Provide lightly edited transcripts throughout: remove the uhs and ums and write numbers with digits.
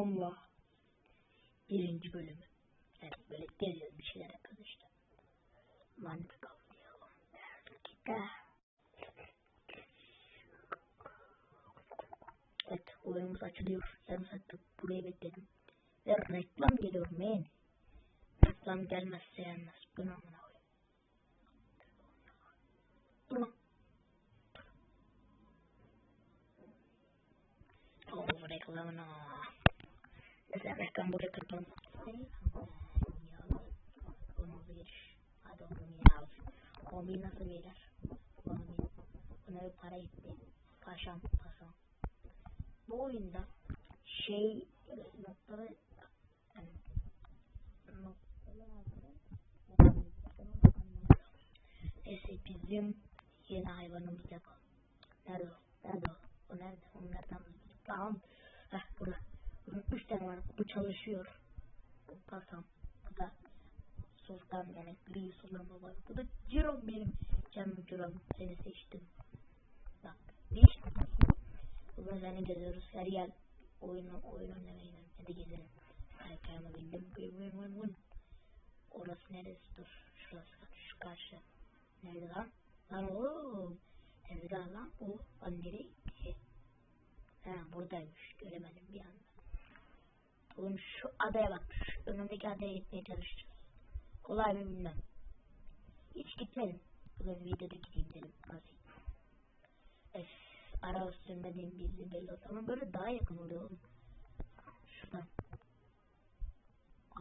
Adamla birinci bölümü. Evet, böyle geziyoruz bir şeyler yapıyoruz işte. Mantık avlayalım derdik de. Evet, oyunumuz açılıyor. Yarım saattir buraya bekledim. Ve reklam geliyor men. Reklam gelmezse yenmez. Bunu amına koyayım. Dur. Oh, reklamına. Mesela reklam buraya kırpalım. Hadi oğlum ya. Kombi nasıl beyler? Buna bir para gitti. Paşam. Bu oyunda noktaları neyse bizim yeni hayvanımız yapalım. Nerede o? O nerede? Onu nereden bulduk? Tamam. Burada. Bunun 3 tane var. Bu çalışıyor. Bu pasam. Bu da sultan yani gri sultan baba. Bu da Cirom benim. Canım Cirom. Seni seçtim. Bak. Değiştim. Bugün seni geziyoruz. Hadi gel. Oyun oynamaya gidelim. Hadi gezelim. Ayaklarımı bildim. Orası neresi? Dur. Şurası. Şu karşı. Nerede lan? Lan oğlum. Tezgah lan bu. Lan nereye gitti? Buradaymış. Göremedim bir anda. Oğlum şu adaya bak. Şu önündeki adaya gitmeye çalışacağız. Kolay mı bilmem. Hiç gitmedim. Bugün videoda gideyim dedim. Nasıl? Ara üstünde diyeyim bizi belli oldu. Ama böyle daha yakın oluyor oğlum. Şuradan.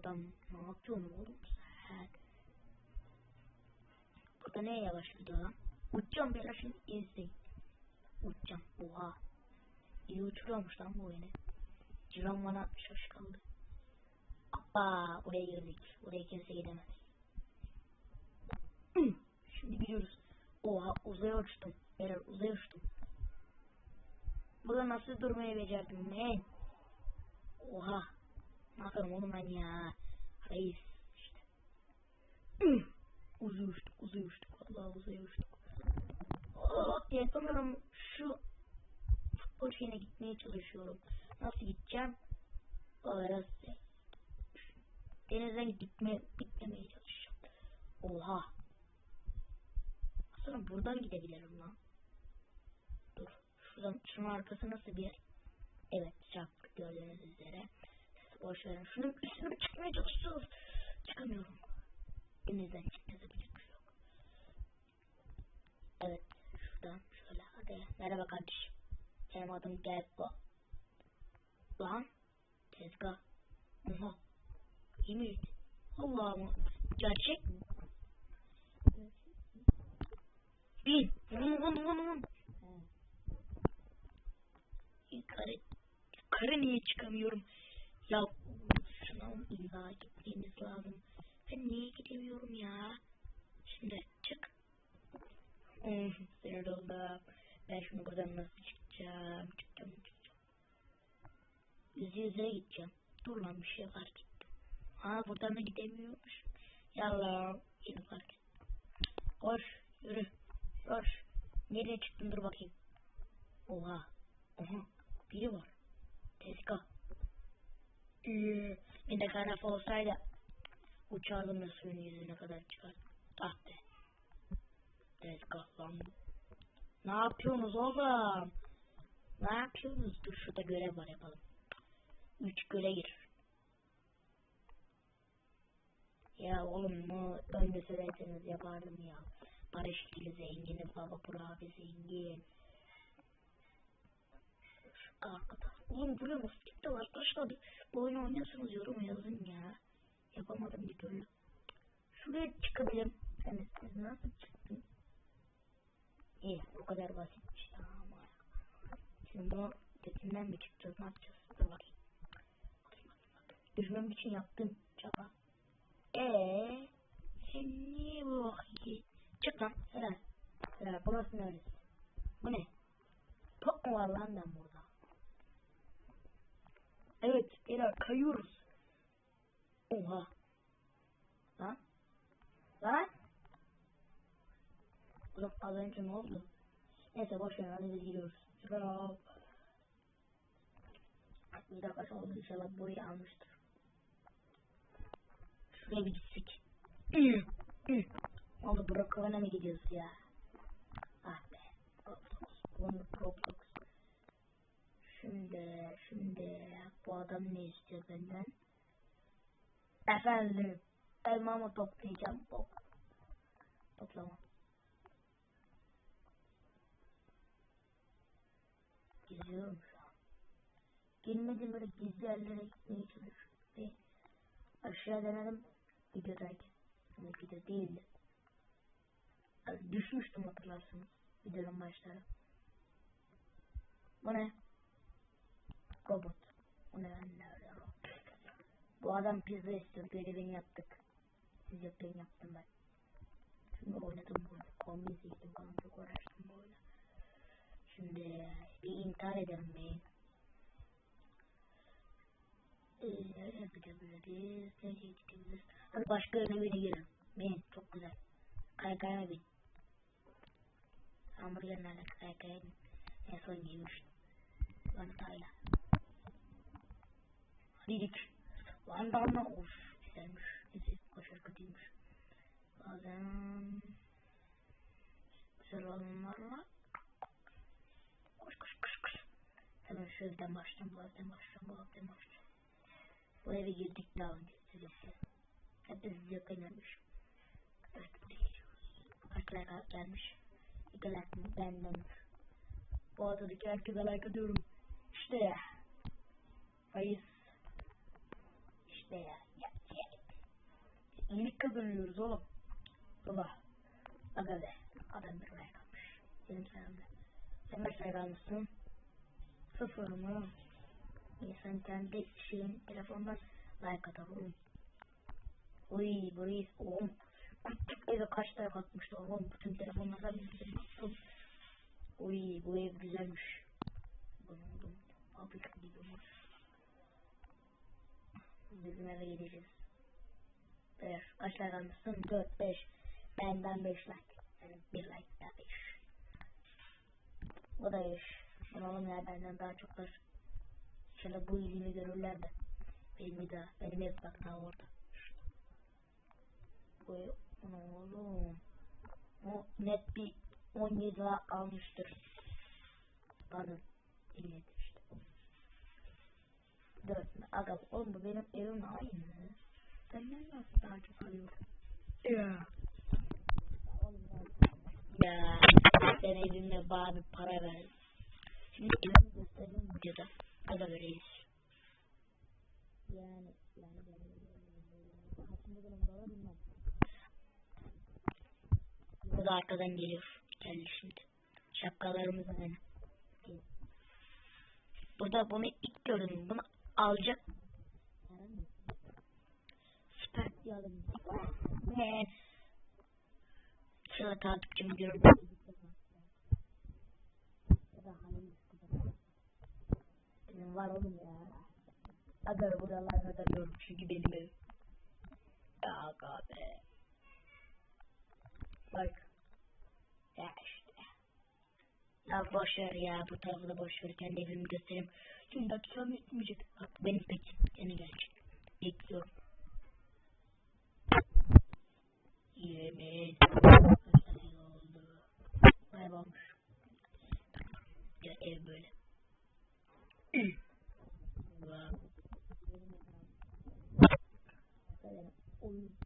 Adam ne yapıyor oğlum? Burada neye yavaşladı lan? Uçacağım beyler şimdi izleyin. Uçacağım. Oha. İyi uçuruyormuş lan bu oyunu. Civan bana şaş kaldı. Aa, oraya girdik. Oraya kimse gidemez. Şimdi gidiyoruz. Oha, uzaya uçtum. Beyler uzaya uçtum. Burada nasıl durmayı becerdim ben? Oha. Ne yapıyorum oğlum ben ya? Reis işte. Uzaya uçtuk. Vallahi uzaya uçtuk. Oh, yapamıyorum. Şu futbol şeyine gitmeye çalışıyorum. Nasıl gideceğim? Orası. Denizden gitmemeye çalışacağım. Oha. Aslında buradan gidebilirim lan. Dur. Şunun arkası nasıl bir yer? Evet, çarptık gördüğünüz üzere. Boş verin. Şunun üstüne çıkmaya çalışıyoruz. Çıkamıyorum. Denizden çıkacağız, yapacak bir şey yok. Evet, şuradan şöyle hadi. Merhaba kardeşim. Benim adım Gerko. Lan, tezgah. Oha. İyi mi? Allah'ım. Gerçek mi? Bin. Vun. Yukarı niye çıkamıyorum? Ya şuna illa gitmemiz lazım. Ben niye gidemiyorum ya? Şimdi çık. Sinir oldum. Ben şunu buradan nasıl çıkacağım? Çıkacağım. Yüzeye gideceğim. Dur lan bir şey fark ettim. Buradan da gidemiyormuş. Yallah. Yine fark ettim. Koş. Yürü. Koş. Nereye çıktın dur bakayım. Oha. Biri var. Tezgah. Bir de karaf olsaydı uçardım da suyun yüzüne kadar çıkar. Ah be. Tezgah lan. Ne yapıyorsunuz oğlum? Ne yapıyorsunuz? Dur şurada görev var yapalım. 3 göle gir. Ya oğlum mu önce söylerseniz yapardım ya. Barış Dili zengini, Baba Pur abi zengin. Arkada. Oğlum buraya nasıl çıktı arkadaşlar? Bu oyunu oynuyorsunuz yorum yazın ya. Yapamadım bir türlü. Şuraya çıkabilirim. Siz nasıl çıktın? İyi bu kadar basitmiş tamam. Şimdi bunu tetinden mi çıkacağız ne yapacağız? Dur bakayım. Düşmem için yaptım çaba. Sen niye bu vakti? Çık lan Helal burası neresi? Bu ne? Top mu var lan ben burada? Evet beyler kayıyoruz. Oha. Lan. Oğlum az önce ne oldu? Neyse boşver hadi biz gidiyoruz. Bir dakika oldu, inşallah burayı almıştır. Şuraya bir gitsek. Oldu, Brookhaven'a mı gidiyoruz ya? Ah be. Roblox. Şimdi bu adam ne istiyor benden? Efendim, elmamı toplayacağım. Toplama. Geziyorum şu an. Girmedim, böyle gizli yerlere gitmeye çalışıyorum. Aşağı denedim videodayken. Ama video değildi. Yani düşmüştüm, hatırlarsınız. Videonun başları. Bu ne? Robot. Bu ne? Bu adam pizza istiyor. Görevini yaptık. Siz yapın, yaptım ben. Şimdi oynadım bu oyunu. Kombi seçtim falan, çok uğraştım bu oyunu. Şimdi bir intihar edelim beyin. Nereye gidebiliriz? Nereye gidebiliriz? Hadi başka yerine biri girelim. Beyin çok güzel. Kaykaya bin. Hamburger'in alakalı kaykaya bin. En son giymiştim. Vantayla. Hadi dik. Vantayla of. Güzelmiş. Neyse koşar kötüymüş. Bazen güzel olanlarla koş. Hemen şu evden başlayalım. Bu evden başlayalım. Bu eve girdik daha önce. Hepimiz yakınmış. Evet, kaçlar gelmiş. İkiler benden. Bu adadaki herkese like atıyorum. İşte ya. Hayır. İşte ya. İyilik kazanıyoruz oğlum. Baba. Aga be. Adam bir like almış. Benim sayemde. Sen kaç like almışsın? 0 mı? Sen kendi şeyin telefondan like atalım. Uy burayı oğlum. Küçük eve kaç like atmıştı oğlum. Bütün telefonlara bir baktım. Uy bu ev güzelmiş. Buldum. Fabrika gibi olmuş. Bizim eve gideceğiz. 5. Kaç like almışsın? 4, 5. Benden 5 like. Yani 1 like daha 5. O da 5. Oğlum ya benden daha çok var. İnşallah bu iyiliğimi görürler de. Benim ev bak daha orada. Bu oğlum. O net bir 17 daha almıştır. Pardon. 57 işte. 4 mü? Aga oğlum bu benim evim aynı. Senden nasıl daha çok alıyorum? Ya. Ya. Sen evimde bana bir para ver. Şimdi evimi göstereyim videoda. O da böyleyiz. Yani. Bu da arkadan geliyor. Geldi şimdi. Şapkalarımız aynı. Burada bunu ilk gördüm. Bunu alacak. Süper diyelim. Ne? Şöyle takipçimi gördüm. Benim var oğlum ya. Aga buralar kadar gördüm çünkü benim evim. Aga be. Bak. Ya işte. Ya boşver ya, bu tarafı da boşver, kendi evimi göstereyim. Şimdi akşam etmeyecek. Bak benim pekim yeni gelecek. Bekliyorum. Yemin. Oldu. Kaybolmuş. Ya ev böyle. Oyun.